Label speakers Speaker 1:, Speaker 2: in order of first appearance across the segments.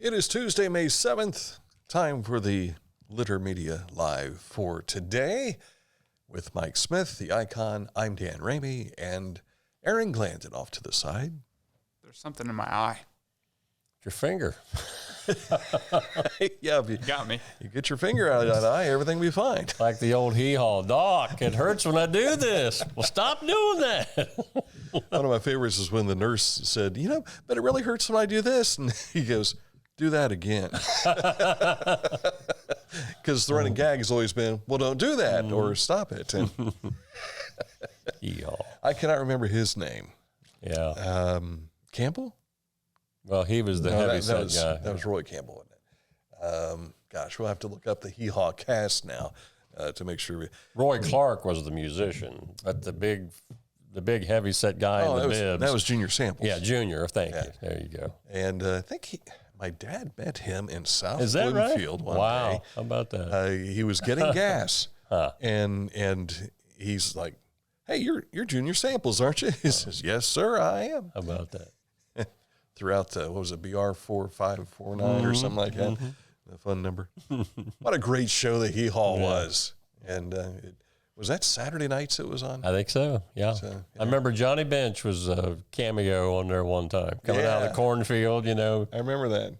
Speaker 1: It is Tuesday, May 7th. Time for the Litter Media Live for today. With Mike Smith, the icon, I'm Dan Ramey, and Aaron Glandon off to the side.
Speaker 2: There's something in my eye.
Speaker 3: Your finger.
Speaker 1: Yeah, if you
Speaker 2: Got me.
Speaker 1: You get your finger out of that eye, everything will be fine.
Speaker 3: Like the old hee-haw. Doc, it hurts when I do this. Well, stop doing that.
Speaker 1: One of my favorites is when the nurse said, but it really hurts when I do this. And he goes, do that again. Because the running gag has always been, well, don't do that or stop it. And
Speaker 3: Hee-haw.
Speaker 1: I cannot remember his name.
Speaker 3: Yeah.
Speaker 1: Campbell?
Speaker 3: Well, he was the heavy-set guy.
Speaker 1: That was Roy Campbell, wasn't it? Gosh, we'll have to look up the hee-haw cast now to make sure.
Speaker 3: Roy Clark was the musician, but the big heavy-set guy in the bibs.
Speaker 1: That was Junior Samples.
Speaker 3: Yeah, Junior. Thank you. There you go.
Speaker 1: And I think my dad met him in South
Speaker 3: Is that
Speaker 1: Bloomfield
Speaker 3: right?
Speaker 1: one
Speaker 3: Wow.
Speaker 1: day.
Speaker 3: How about that?
Speaker 1: He was getting gas, and he's like, "Hey, you're Junior Samples, aren't you?" He says, "Yes, sir, I am."
Speaker 3: How about that?
Speaker 1: Throughout what was it, BR 4549 or something like that? A fun number. What a great show the Hee-Haw was. And was that Saturday nights it was on?
Speaker 3: I think so, yeah. I remember Johnny Bench was a cameo on there one time, coming out of the cornfield,
Speaker 1: I remember that.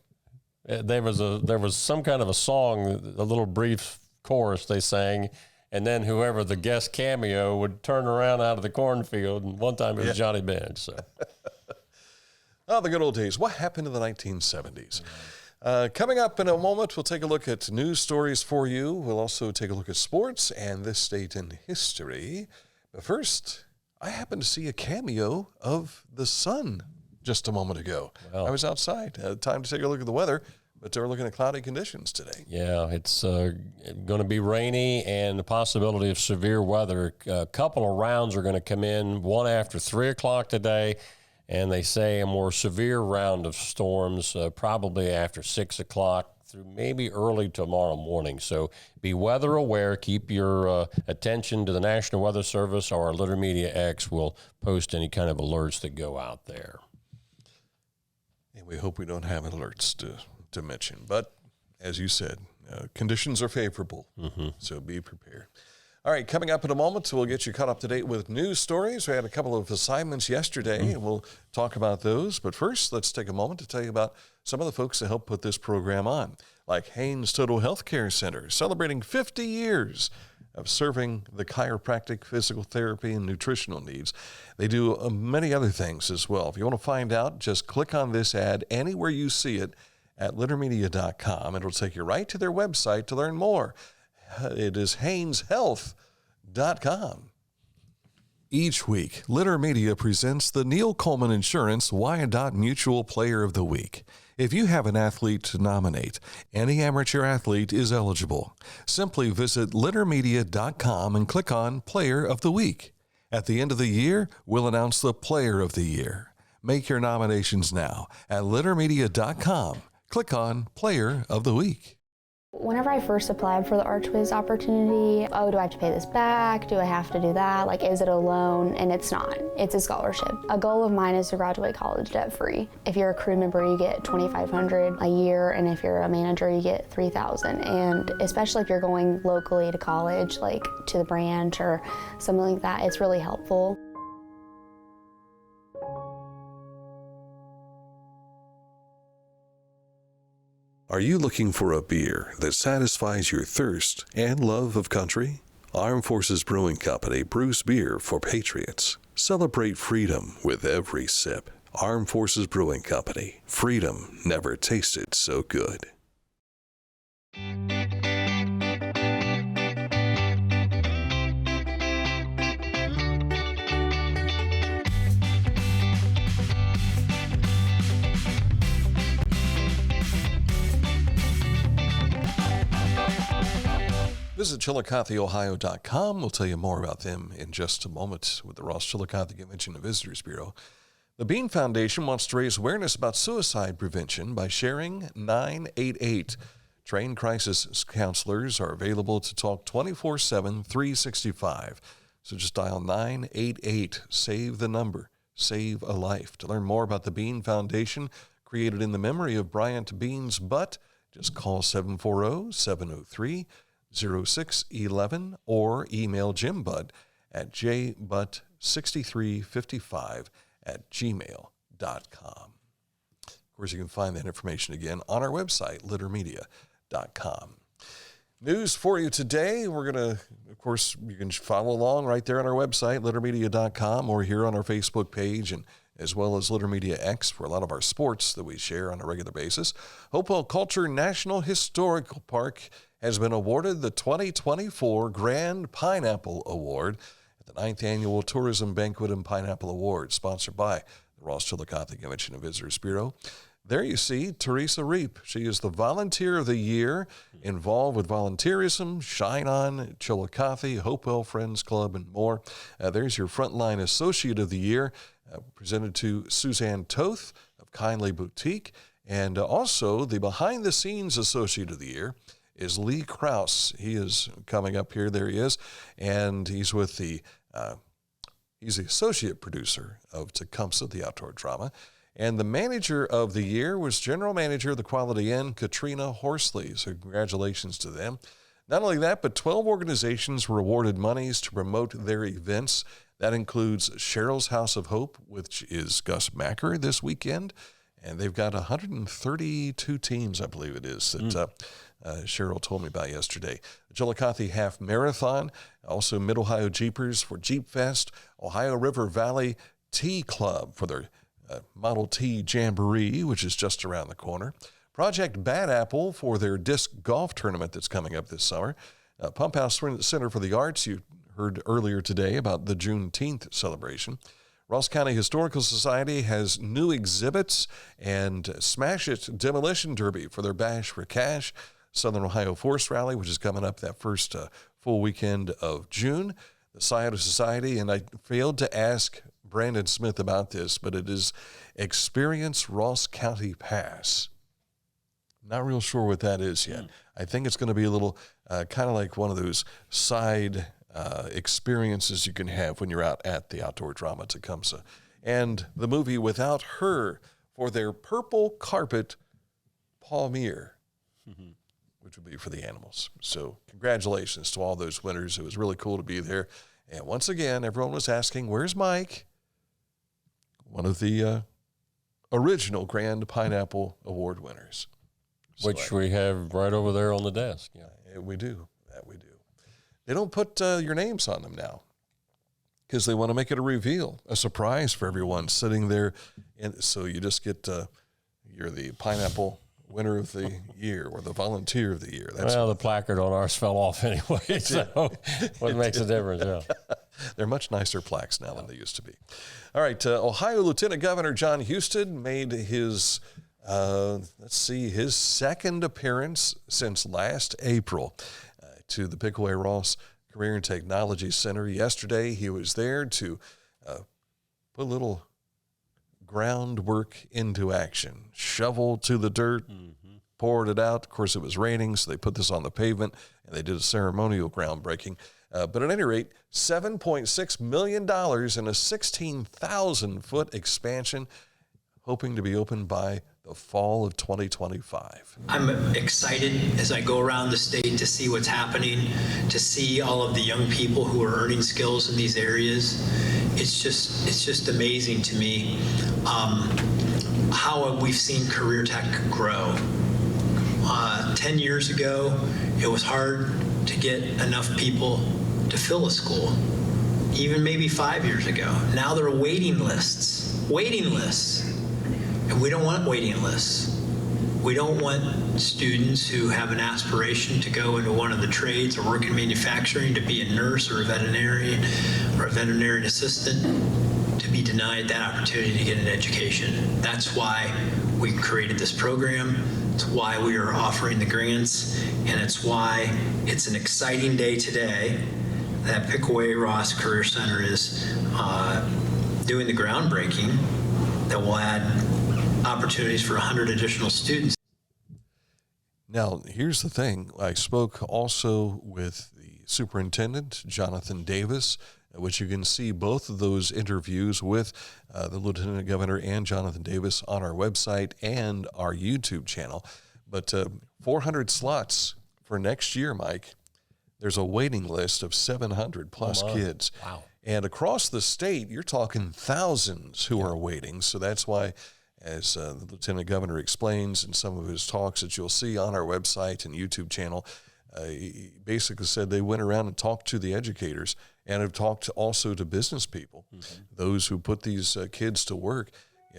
Speaker 3: There was some kind of a song, a little brief chorus they sang, and then whoever the guest cameo would turn around out of the cornfield, and one time it was Johnny Bench. So.
Speaker 1: Oh, the good old days. What happened in the 1970s? Coming up in a moment, we'll take a look at news stories for you. We'll also take a look at sports and this state in history. But first, I happened to see a cameo of the sun just a moment ago. Wow. I was outside. Time to take a look at the weather, but we're looking at cloudy conditions today.
Speaker 3: Yeah, it's going to be rainy and the possibility of severe weather. A couple of rounds are going to come in, one after 3 o'clock today. And they say a more severe round of storms probably after 6 o'clock through maybe early tomorrow morning. So be weather aware. Keep your attention to the National Weather Service, or our Litter Media X will post any kind of alerts that go out there.
Speaker 1: And we hope we don't have alerts to mention. But as you said, conditions are favorable, so be prepared. All right, coming up in a moment, we'll get you caught up to date with news stories. We had a couple of assignments yesterday, and we'll talk about those. But first, let's take a moment to tell you about some of the folks that help put this program on, like Haynes Total Health Care Center, celebrating 50 years of serving the chiropractic, physical therapy, and nutritional needs. They do many other things as well. If you want to find out, just click on this ad anywhere you see it at littermedia.com, and it'll take you right to their website to learn more. It is HaynesHealth.com. Each week, Litter Media presents the Neil Coleman Insurance Wyandotte Mutual Player of the Week. If you have an athlete to nominate, any amateur athlete is eligible. Simply visit littermedia.com and click on Player of the Week. At the end of the year, we'll announce the Player of the Year. Make your nominations now at littermedia.com. Click on Player of the Week.
Speaker 4: Whenever I first applied for the Archways opportunity, do I have to pay this back? Do I have to do that? Is it a loan? And it's not. It's a scholarship. A goal of mine is to graduate college debt-free. If you're a crew member, you get $2,500 a year, and if you're a manager, you get $3,000. And especially if you're going locally to college, to the branch or something like that, it's really helpful.
Speaker 1: Are you looking for a beer that satisfies your thirst and love of country? Armed Forces Brewing Company brews beer for patriots. Celebrate freedom with every sip. Armed Forces Brewing Company. Freedom never tasted so good. Visit ChillicotheOhio.com. We'll tell you more about them in just a moment with the Ross Chillicothe Convention and Visitors Bureau. The Bean Foundation wants to raise awareness about suicide prevention by sharing 988. Trained crisis counselors are available to talk 24/7, 365. So just dial 988. Save the number. Save a life. To learn more about the Bean Foundation, created in the memory of Bryant Beans Butt. Just call 740-703-0611 or email Jim Butt at jbutt6355@gmail.com. Of course, you can find that information again on our website, littermedia.com. News for you today. We're going to, of course, you can follow along right there on our website, littermedia.com, or here on our Facebook page, and as well as Litter Media X for a lot of our sports that we share on a regular basis. Hopewell Culture National Historical Park has been awarded the 2024 Grand Pineapple Award at the 9th Annual Tourism Banquet and Pineapple Award, sponsored by the Ross Chillicothe Convention and Visitors Bureau. There you see Teresa Reap. She is the Volunteer of the Year, involved with volunteerism, Shine On, Chillicothe, Hopewell Friends Club, and more. There's your Frontline Associate of the Year, presented to Suzanne Toth of Kindly Boutique. And also the Behind the Scenes Associate of the Year is Lee Krause. He is coming up here. There he is. And he's with he's the associate producer of Tecumseh, the outdoor drama. And the Manager of the Year was General Manager of the Quality Inn, Katrina Horsley. So congratulations to them. Not only that, but 12 organizations were awarded monies to promote their events. That includes Cheryl's House of Hope, which is Gus Macker this weekend. And they've got 132 teams, I believe it is, that Cheryl told me about yesterday. The Chillicothe Half Marathon, also Mid-Ohio Jeepers for Jeep Fest, Ohio River Valley Tea Club for their Model T Jamboree, which is just around the corner. Project Bad Apple for their disc golf tournament that's coming up this summer. Pump House Center for the Arts, you heard earlier today about the Juneteenth celebration. Ross County Historical Society has new exhibits, and Smash It Demolition Derby for their Bash for Cash. Southern Ohio Force Rally, which is coming up that first full weekend of June. The Scioto Society, and I failed to ask Brandon Smith about this, but it is Experience Ross County Pass. Not real sure what that is yet. I think it's going to be a little kind of like one of those side experiences you can have when you're out at the outdoor drama Tecumseh. And the movie Without Her for their Purple Carpet Palmier, which would be for the animals. So congratulations to all those winners. It was really cool to be there. And once again, everyone was asking, where's Mike? One of the original Grand Pineapple Award winners.
Speaker 3: Which we have right over there on the desk.
Speaker 1: Yeah, we do. That we do. They don't put your names on them now because they want to make it a reveal, a surprise for everyone sitting there. And so you just get, you're the pineapple winner of the year or the volunteer of the year.
Speaker 3: Well, the placard on ours fell off anyway, so what makes a difference? Yeah.
Speaker 1: They're much nicer plaques now than they used to be. All right, Ohio Lieutenant Governor Jon Husted made his, his second appearance since last April to the Pickaway Ross Career and Technology Center. Yesterday, he was there to put a little groundwork into action, shovel to the dirt, poured it out. Of course, it was raining, so they put this on the pavement, and they did a ceremonial groundbreaking. But at any rate, $7.6 million in a 16,000-foot expansion, hoping to be open by the fall of 2025.
Speaker 5: I'm excited as I go around the state to see what's happening, to see all of the young people who are earning skills in these areas. It's just amazing to me how we've seen career tech grow. 10 years ago, it was hard to get enough people to fill a school. Even maybe 5 years ago. Now there are waiting lists. And we don't want waiting lists. We don't want students who have an aspiration to go into one of the trades or work in manufacturing, to be a nurse or a veterinarian or a veterinarian assistant, to be denied that opportunity to get an education. That's why we created this program. It's why we are offering the grants, and it's why it's an exciting day today that Pickaway Ross Career Center is doing the groundbreaking that will add opportunities for 100 additional students.
Speaker 1: Now, here's the thing. I spoke also with the superintendent, Jonathan Davis, which you can see both of those interviews with the Lieutenant Governor and Jonathan Davis on our website and our YouTube channel. But 400 slots for next year, Mike. There's a waiting list of 700 plus kids.
Speaker 3: Wow.
Speaker 1: And across the state, you're talking thousands who are waiting. So that's why, as the Lieutenant Governor explains in some of his talks that you'll see on our website and YouTube channel, he basically said they went around and talked to the educators and have talked also to business people, those who put these kids to work.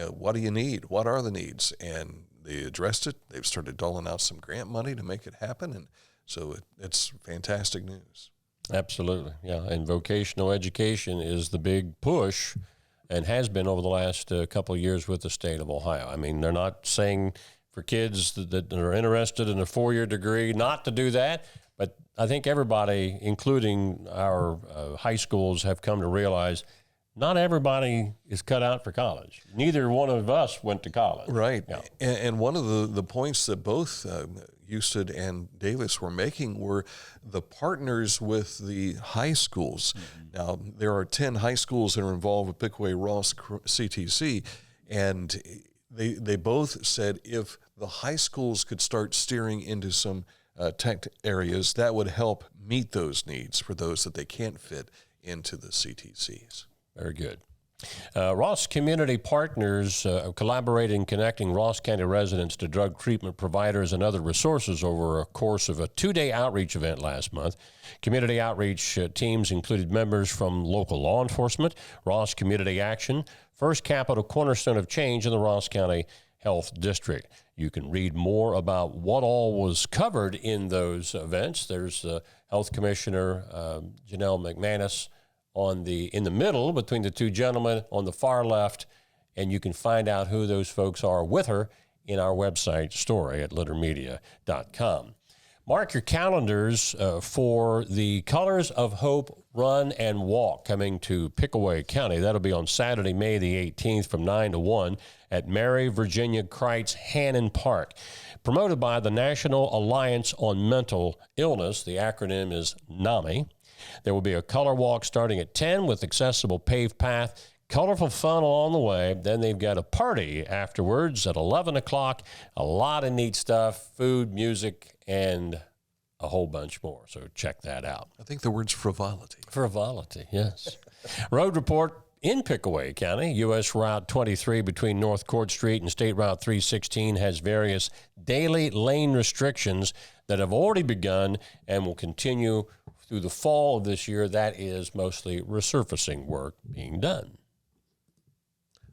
Speaker 1: What do you need? What are the needs? And they addressed it. They've started doling out some grant money to make it happen. And so it's fantastic news.
Speaker 3: Absolutely, yeah. And vocational education is the big push and has been over the last couple of years with the state of Ohio. I mean, they're not saying for kids that are interested in a 4-year degree not to do that, but I think everybody, including our high schools, have come to realize not everybody is cut out for college. Neither one of us went to college.
Speaker 1: Right.
Speaker 3: Yeah.
Speaker 1: And one of the points that both Husted and Davis were making were the partners with the high schools. Now, there are 10 high schools that are involved with Pickaway Ross CTC, and they both said if the high schools could start steering into some tech areas, that would help meet those needs for those that they can't fit into the CTCs.
Speaker 3: Very good. Ross Community Partners collaborate in connecting Ross County residents to drug treatment providers and other resources over a course of a 2-day outreach event last month. Community outreach teams included members from local law enforcement, Ross Community Action, First Capital Cornerstone of Change in the Ross County Health District. You can read more about what all was covered in those events. There's Health Commissioner Janelle McManus in the middle between the two gentlemen on the far left, and you can find out who those folks are with her in our website story at littermedia.com. Mark your calendars for the Colors of Hope Run and Walk coming to Pickaway County. That'll be on Saturday, May the 18th from 9 to 1 at Mary Virginia Kreitz Hannon Park. Promoted by the National Alliance on Mental Illness, the acronym is NAMI. There will be a color walk starting at 10 with accessible paved path, colorful fun along the way. Then they've got a party afterwards at 11 o'clock. A lot of neat stuff, food, music, and a whole bunch more. So check that out.
Speaker 1: I think the word's frivolity.
Speaker 3: Frivolity, yes. Road report in Pickaway County. U.S. Route 23 between North Court Street and State Route 316 has various daily lane restrictions that have already begun and will continue through the fall of this year. That is mostly resurfacing work being done.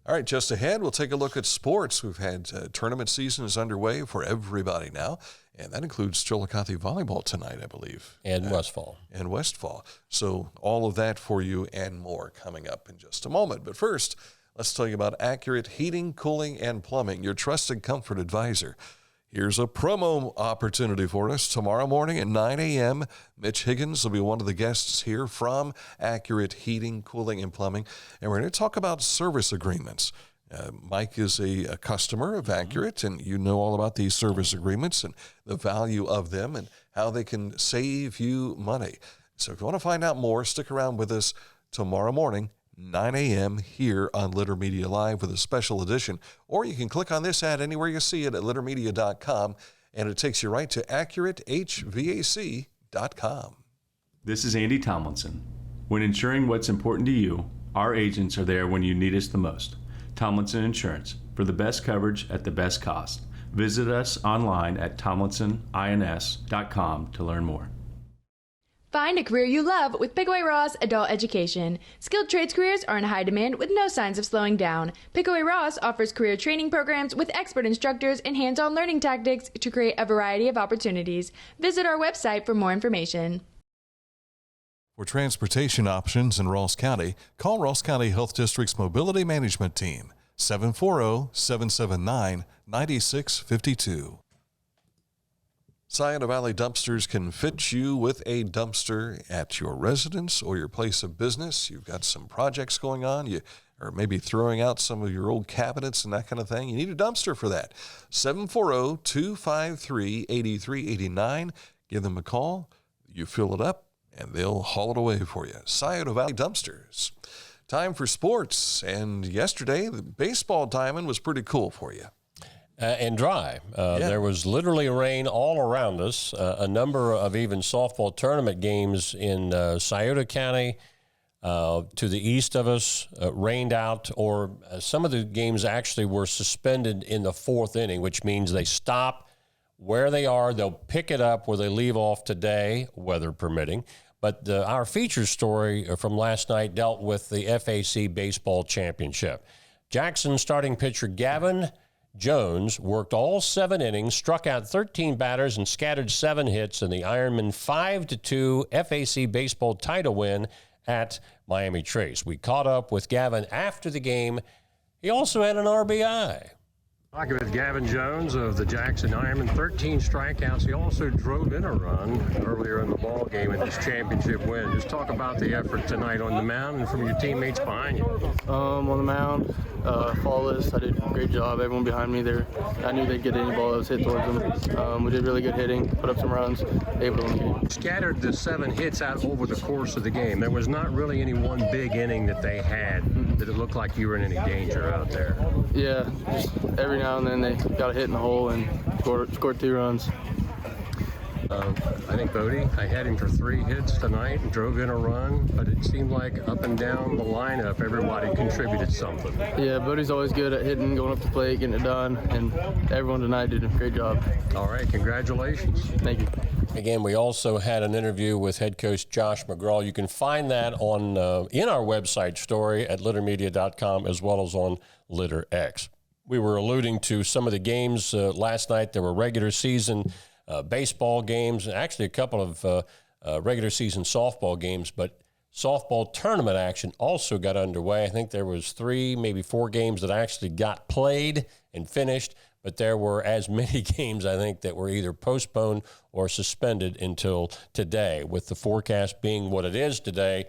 Speaker 1: All right, just ahead, we'll take a look at sports. We've had tournament season is underway for everybody now, and that includes Chillicothe volleyball tonight, I believe.
Speaker 3: And Westfall.
Speaker 1: And Westfall. So all of that for you and more coming up in just a moment. But first, let's tell you about Accurate Heating, Cooling, and Plumbing, your trusted comfort advisor. Here's a promo opportunity for us. Tomorrow morning at 9 a.m., Mitch Higgins will be one of the guests here from Accurate Heating, Cooling, and Plumbing, and we're going to talk about service agreements. Mike is a customer of Accurate, and you know all about these service agreements and the value of them and how they can save you money. So if you want to find out more, stick around with us tomorrow morning, 9 a.m. here on Litter Media Live with a special edition, or you can click on this ad anywhere you see it at littermedia.com, and it takes you right to AccurateHVAC.com.
Speaker 6: This is Andy Tomlinson. When ensuring what's important to you, our agents are there when you need us the most. Tomlinson Insurance, for the best coverage at the best cost. Visit us online at tomlinsonins.com to learn more.
Speaker 7: Find a career you love with Pickaway Ross Adult Education. Skilled trades careers are in high demand with no signs of slowing down. Pickaway Ross offers career training programs with expert instructors and hands-on learning tactics to create a variety of opportunities. Visit our website for more information.
Speaker 1: For transportation options in Ross County, call Ross County Health District's Mobility Management Team, 740-779-9652. Scioto Valley Dumpsters can fit you with a dumpster at your residence or your place of business. You've got some projects going on, or maybe throwing out some of your old cabinets and that kind of thing. You need a dumpster for that. 740-253-8389. Give them a call. You fill it up, and they'll haul it away for you. Scioto Valley Dumpsters. Time for sports, and yesterday the baseball diamond was pretty cool for you.
Speaker 3: And dry. There was literally rain all around us. A number of even softball tournament games in Scioto County to the east of us rained out, or some of the games actually were suspended in the fourth inning, which means they stop where they are. They'll pick it up where they leave off today, weather permitting. But our feature story from last night dealt with the FAC Baseball Championship. Jackson starting pitcher Gavin Jones worked all 7 innings, struck out 13 batters, and scattered 7 hits in the Ironman 5-2 FAC baseball title win at Miami Trace. We caught up with Gavin after the game. He also had an RBI.
Speaker 8: Talking with Gavin Jones of the Jackson Ironman, 13 strikeouts. He also drove in a run earlier in the ball game in this championship win. Just talk about the effort tonight on the mound and from your teammates behind you.
Speaker 9: On the mound, flawless. I did a great job. Everyone behind me there, I knew they'd get any ball that was hit towards them. We did really good hitting, put up some runs, able to win the game.
Speaker 8: Scattered the 7 hits out over the course of the game. There was not really any one big inning that they had that it looked like you were in any danger out there.
Speaker 9: Yeah, just every now and then they got a hit in the hole and scored 2 runs.
Speaker 8: I think Bodie, I had him for 3 hits tonight and drove in a run, but it seemed like up and down the lineup, everybody contributed something.
Speaker 9: Yeah, Bodie's always good at hitting, going up the plate, getting it done, and everyone tonight did a great job.
Speaker 8: All right, congratulations.
Speaker 9: Thank you.
Speaker 3: Again, we also had an interview with head coach Josh McGraw. You can find that on in our website story at littermedia.com as well as on LitterX. We were alluding to some of the games last night. There were regular season baseball games, and actually a couple of regular season softball games, but softball tournament action also got underway. I think there was 3, maybe 4 games that actually got played and finished, but there were as many games, I think, that were either postponed or suspended until today, with the forecast being what it is today.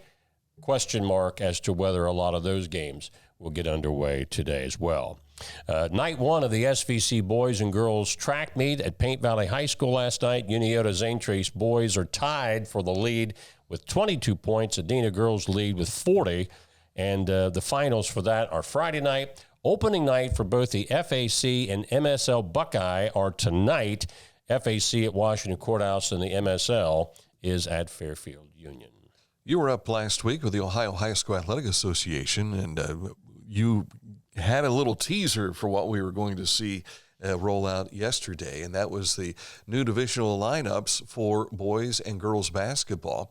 Speaker 3: Question mark as to whether a lot of those games will get underway today as well. Night 1 of the SVC boys and girls track meet at Paint Valley High School last night. Uniota Zane Trace boys are tied for the lead with 22 points. Adena girls lead with 40. And the finals for that are Friday night. Opening night for both the FAC and MSL Buckeye are tonight. FAC at Washington Courthouse and the MSL is at Fairfield Union.
Speaker 1: You were up last week with the Ohio High School Athletic Association, and you had a little teaser for what we were going to see roll out yesterday, and that was the new divisional lineups for boys and girls basketball.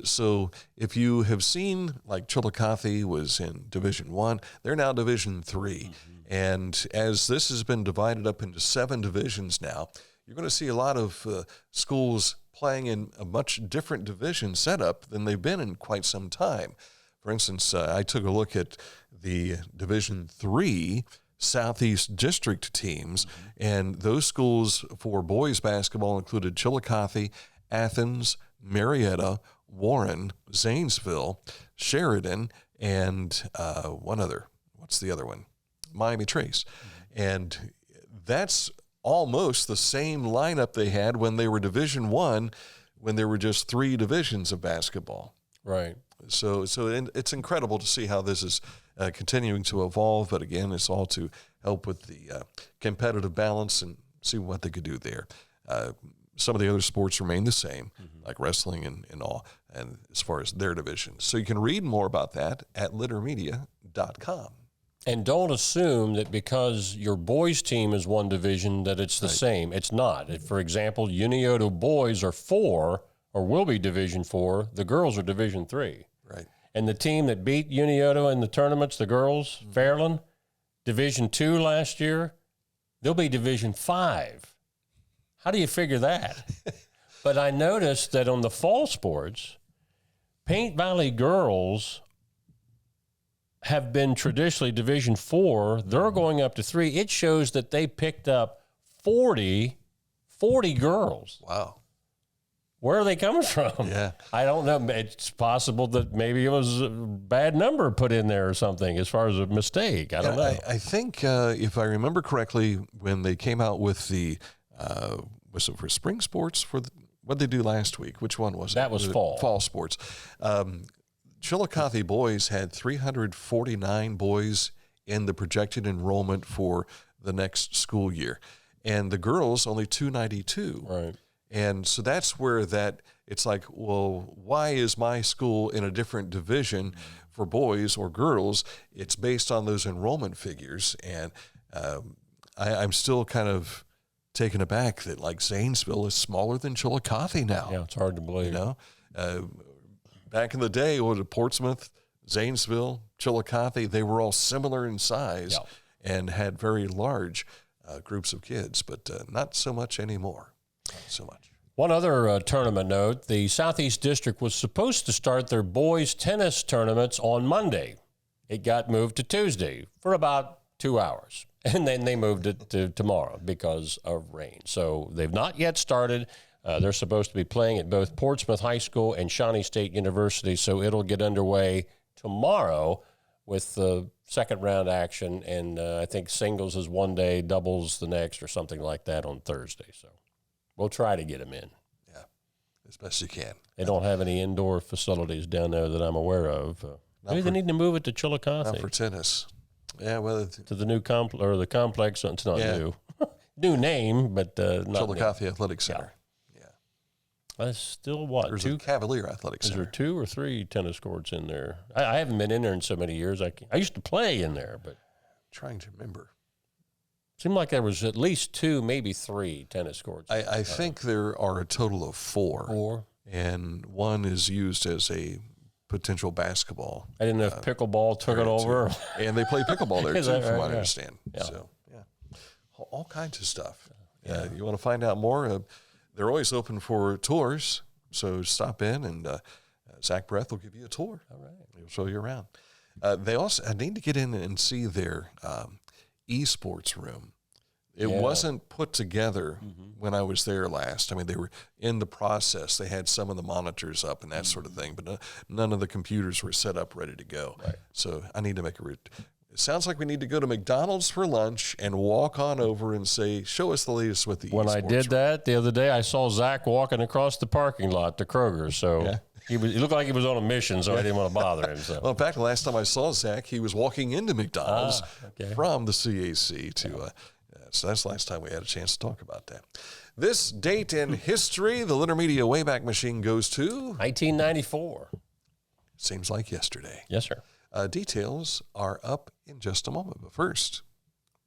Speaker 1: So if you have seen, like Chillicothe was in Division I, they're now Division III. And as this has been divided up into 7 divisions now, you're going to see a lot of schools playing in a much different division setup than they've been in quite some time. For instance, I took a look at the Division III Southeast District teams, and those schools for boys basketball included Chillicothe, Athens, Marietta, Warren, Zanesville, Sheridan, and one other. What's the other one? Miami Trace. And that's almost the same lineup they had when they were Division I, when there were just 3 divisions of basketball.
Speaker 3: Right.
Speaker 1: So it's incredible to see how this is continuing to evolve. But again, it's all to help with the competitive balance and see what they could do there. Some of the other sports remain the same, like wrestling and all, and as far as their divisions. So you can read more about that at littermedia.com.
Speaker 3: And don't assume that because your boys' team is one division that it's the same. It's not. For example, Uniota boys are 4, or will be Division 4. The girls are Division 3.
Speaker 1: Right.
Speaker 3: And the team that beat Uniota in the tournaments, the girls, Fairland, Division 2 last year, they'll be Division 5. How do you figure that? But I noticed that on the fall sports, Paint Valley girls have been traditionally Division 4. They're going up to 3. It shows that they picked up 40 girls.
Speaker 1: Wow.
Speaker 3: Where are they coming from?
Speaker 1: Yeah.
Speaker 3: I don't know. It's possible that maybe it was a bad number put in there or something as far as a mistake. I don't know.
Speaker 1: I think if I remember correctly, when they came out with the was it for spring sports for what did they do last week? Which one was it?
Speaker 3: That was fall.
Speaker 1: Fall sports. Chillicothe boys had 349 boys in the projected enrollment for the next school year. And the girls, only 292.
Speaker 3: Right.
Speaker 1: And so that's where it's like, well, why is my school in a different division for boys or girls? It's based on those enrollment figures. And I'm still kind of taken aback that, like, Zanesville is smaller than Chillicothe now.
Speaker 3: Yeah, it's hard to believe.
Speaker 1: Back in the day, Portsmouth, Zanesville, Chillicothe, they were all similar in size and had very large groups of kids, but not so much anymore. Not so much.
Speaker 3: One other tournament note, the Southeast District was supposed to start their boys tennis tournaments on Monday. It got moved to Tuesday for about 2 hours, and then they moved it to tomorrow because of rain. So they've not yet started. They're supposed to be playing at both Portsmouth High School and Shawnee State University, so it'll get underway tomorrow with the second round action, and I think singles is one day, doubles the next, or something like that on Thursday. So we'll try to get them in.
Speaker 1: Yeah, as best you can.
Speaker 3: They don't have any indoor facilities down there that I'm aware of. Maybe they need to move it to Chillicothe.
Speaker 1: Not for tennis. Yeah, well,
Speaker 3: to the new the complex. It's not new. New name, but not
Speaker 1: Chillicothe Athletic Center.
Speaker 3: That's still what?
Speaker 1: There's a Cavalier Athletic Center.
Speaker 3: Is there 2 or 3 tennis courts in there? I haven't been in there in so many years. I used to play in there, but
Speaker 1: trying to remember.
Speaker 3: Seemed like there was at least 2, maybe 3 tennis courts.
Speaker 1: I think there are a total of 4.
Speaker 3: 4,
Speaker 1: and one is used as a potential basketball.
Speaker 3: I didn't know if pickleball took it over.
Speaker 1: And they play pickleball there too, from what I understand.
Speaker 3: Yeah.
Speaker 1: So all kinds of stuff. You want to find out more? They're always open for tours, so stop in, and Zach Breath will give you a tour.
Speaker 3: All right.
Speaker 1: He'll show you around. I need to get in and see their esports room. It wasn't put together when I was there last. I mean, they were in the process. They had some of the monitors up and that sort of thing, but none of the computers were set up ready to go.
Speaker 3: Right.
Speaker 1: So I need to make a route. It sounds like we need to go to McDonald's for lunch and walk on over and say, show us the latest with the
Speaker 3: When I did that the other day, I saw Zach walking across the parking lot to Kroger. So he looked like he was on a mission, so I didn't want to bother him. So.
Speaker 1: Well, in fact, the last time I saw Zach, he was walking into McDonald's from the CAC to so that's the last time we had a chance to talk about that. This date in history, the Litter Media Wayback Machine goes to
Speaker 3: 1994.
Speaker 1: Seems like yesterday.
Speaker 3: Yes, sir.
Speaker 1: Details are up in just a moment, but first.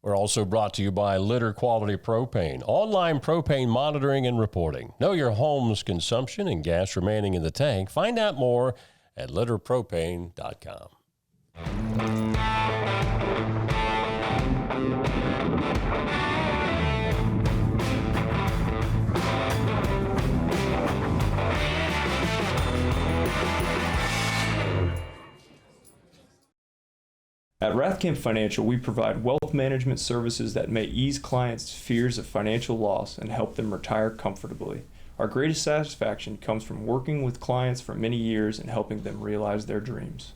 Speaker 3: We're also brought to you by Litter Quality Propane, online propane monitoring and reporting. Know your home's consumption and gas remaining in the tank. Find out more at litterpropane.com.
Speaker 10: At Rathkamp Financial, we provide wealth management services that may ease clients' fears of financial loss and help them retire comfortably. Our greatest satisfaction comes from working with clients for many years and helping them realize their dreams.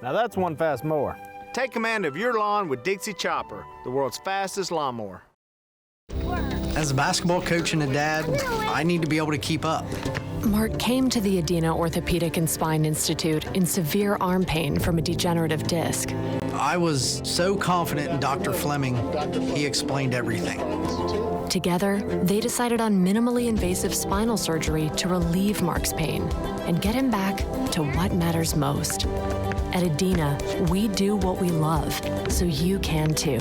Speaker 11: Now that's one fast mower. Take command of your lawn with Dixie Chopper, the world's fastest lawnmower.
Speaker 12: As a basketball coach and a dad, I need to be able to keep up.
Speaker 13: Mark came to the Adena Orthopedic and Spine Institute in severe arm pain from a degenerative disc.
Speaker 12: I was so confident in Dr. Fleming, he explained everything.
Speaker 13: Together, they decided on minimally invasive spinal surgery to relieve Mark's pain and get him back to what matters most. At Adena, we do what we love, so you can too.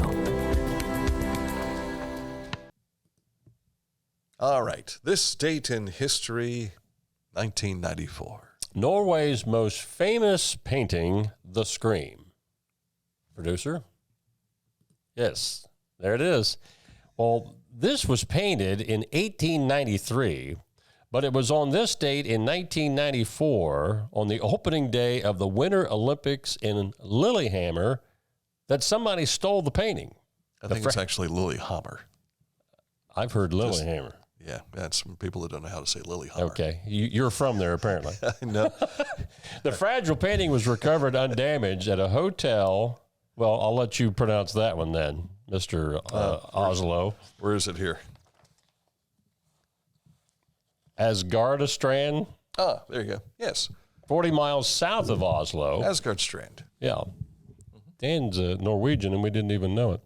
Speaker 1: All right, this date in history, 1994.
Speaker 3: Norway's most famous painting, The Scream. Producer? Yes, there it is. Well, this was painted in 1893, but it was on this date in 1994, on the opening day of the Winter Olympics in Lillehammer, that somebody stole the painting.
Speaker 1: I think it's actually Lillehammer.
Speaker 3: I've heard Lillehammer.
Speaker 1: Yeah, that's some people that don't know how to say Lillehammer.
Speaker 3: Okay, you're from there apparently.
Speaker 1: No.
Speaker 3: The fragile painting was recovered undamaged at a hotel. Well, I'll let you pronounce that one then, Mr. Oslo.
Speaker 1: Where is it here?
Speaker 3: Asgardastrand.
Speaker 1: Ah, there you go. Yes.
Speaker 3: 40 miles south of Oslo.
Speaker 1: Asgardstrand.
Speaker 3: Yeah. Dan's Norwegian, and we didn't even know it.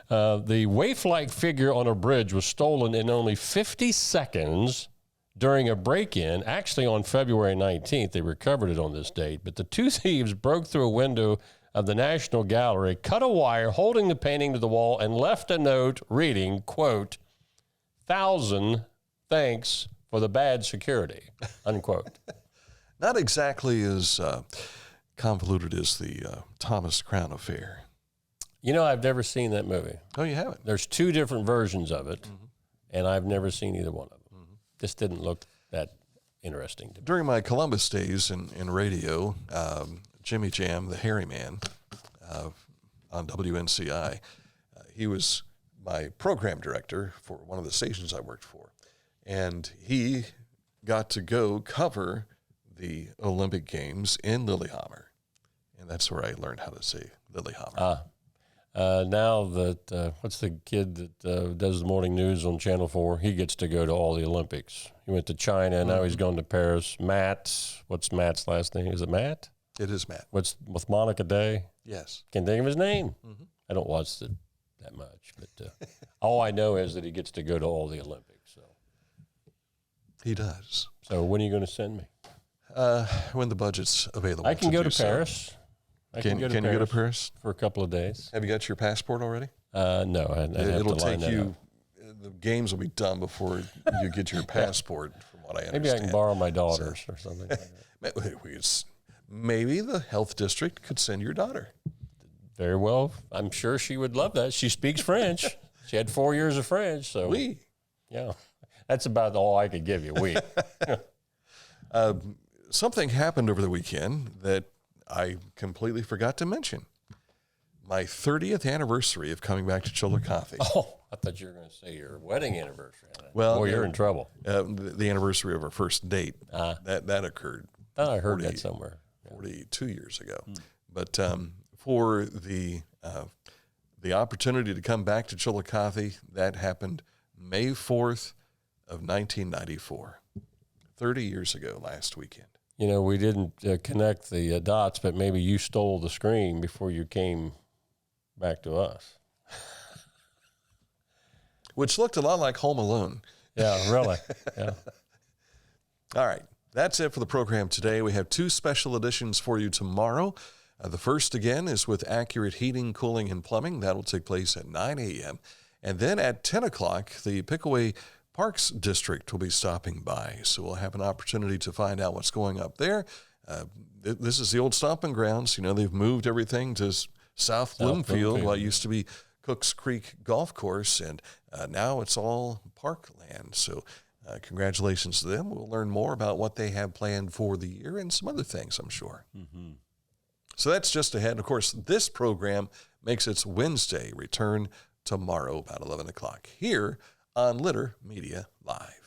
Speaker 3: The waif-like figure on a bridge was stolen in only 50 seconds during a break-in. Actually, on February 19th, they recovered it on this date. But the two thieves broke through a window of the National Gallery, cut a wire holding the painting to the wall, and left a note reading, quote, 1,000 thanks for the bad security, unquote.
Speaker 1: Not exactly as convoluted as the Thomas Crown affair.
Speaker 3: You know, I've never seen that movie.
Speaker 1: Oh, you haven't?
Speaker 3: There's two different versions of it, and I've never seen either one of them. This didn't look that interesting to me.
Speaker 1: During my Columbus days in radio, Jimmy Jam, the hairy man, on WNCI, he was my program director for one of the stations I worked for. And he got to go cover the Olympic Games in Lillehammer. And that's where I learned how to say Lillehammer.
Speaker 3: Now that, what's the kid that does the morning news on Channel 4? He gets to go to all the Olympics. He went to China, now he's going to Paris. Matt, what's Matt's last name? Is it Matt?
Speaker 1: It is Matt.
Speaker 3: What's with Monica Day?
Speaker 1: Yes.
Speaker 3: Can't think of his name. I don't watch it that much, but all I know is that he gets to go to all the Olympics. So
Speaker 1: he does.
Speaker 3: So when are you going to send me?
Speaker 1: When the budget's available.
Speaker 3: I can go to
Speaker 1: so.
Speaker 3: Paris.
Speaker 1: Can you go to Paris?
Speaker 3: For a couple of days.
Speaker 1: Have you got your passport already?
Speaker 3: No.
Speaker 1: It'll take you, the games will be done before you get your passport, from what I understand.
Speaker 3: Maybe I can borrow my daughter's or something like that.
Speaker 1: Maybe the health district could send your daughter.
Speaker 3: Very well. I'm sure she would love that. She speaks French. She had 4 years of French. So
Speaker 1: Oui.
Speaker 3: Yeah. That's about all I could give you. Oui.
Speaker 1: Something happened over the weekend that I completely forgot to mention. My 30th anniversary of coming back to Chillicothe.
Speaker 3: Oh, I thought you were going to say your wedding anniversary.
Speaker 1: Well,
Speaker 3: you're in trouble.
Speaker 1: The anniversary of our first date. That occurred.
Speaker 3: I heard that somewhere.
Speaker 1: 42 years ago. But for the opportunity to come back to Chillicothe, that happened May 4th of 1994. 30 years ago last weekend.
Speaker 3: You know, we didn't connect the dots, but maybe you stole the screen before you came back to us.
Speaker 1: Which looked a lot like Home Alone.
Speaker 3: Yeah, really. Yeah.
Speaker 1: All right. That's it for the program today. We have two special editions for you tomorrow. The first, again, is with Accurate Heating, Cooling, and Plumbing. That will take place at 9 a.m. And then at 10 o'clock, the Pickaway Parks District will be stopping by. So we'll have an opportunity to find out what's going up there. This is the old stomping grounds. You know, they've moved everything to South Bloomfield, what used to be Cooks Creek Golf Course, and now it's all parkland. So congratulations to them. We'll learn more about what they have planned for the year and some other things, I'm sure. So that's just ahead. Of course, this program makes its Wednesday return tomorrow about 11 o'clock here on Litter Media Live.